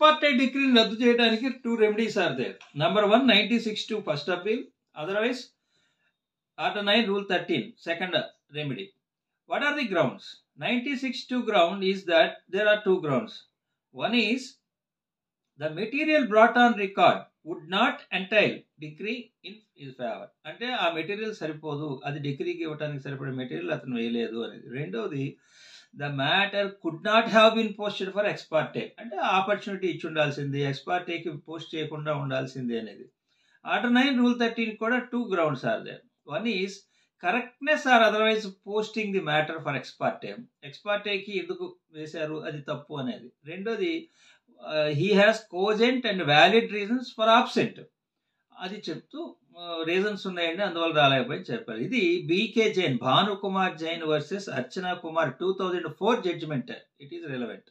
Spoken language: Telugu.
parte decree రద్దు చేయడానికి 2 remedies are there. Number 1, 96(2) first appeal. Otherwise, Article 9, Rule 13, second remedy. What are the grounds? 96(2) ground is that there are 2 grounds. One is the material brought on record would not entail decree in his favor. అంటే ఆ మెటీరియల్ సరిపోదు, అది డిగ్రీకి ఇవ్వడానికి సరిపడే మెటీరియల్ అతను వేయలేదు అనేది. రెండోది, the matter could not have been posted for ex parte, అంటే ఆపర్చునిటీ ఇచ్చి ఉండాల్సింది, ఎక్స్పార్టేకి పోస్ట్ చేయకుండా ఉండాల్సింది అనేది. ఆర్టికల్ 9 రూల్ 13 కూడా 2 grounds are there. One is correctness or otherwise posting the matter for ex parte, ఎక్స్పార్టేకి ఎందుకు వేశారు అది తప్పు అనేది. రెండోది, he has cogent and valid reasons for absent, అది చెప్తూ రీజన్స్ ఉన్నాయండి అందువల్ల రాలేకపోయి చెప్పారు. ఇది B K Jain, Bhanukumar Jain versus Archana Kumar 2004 judgement. It is relevant.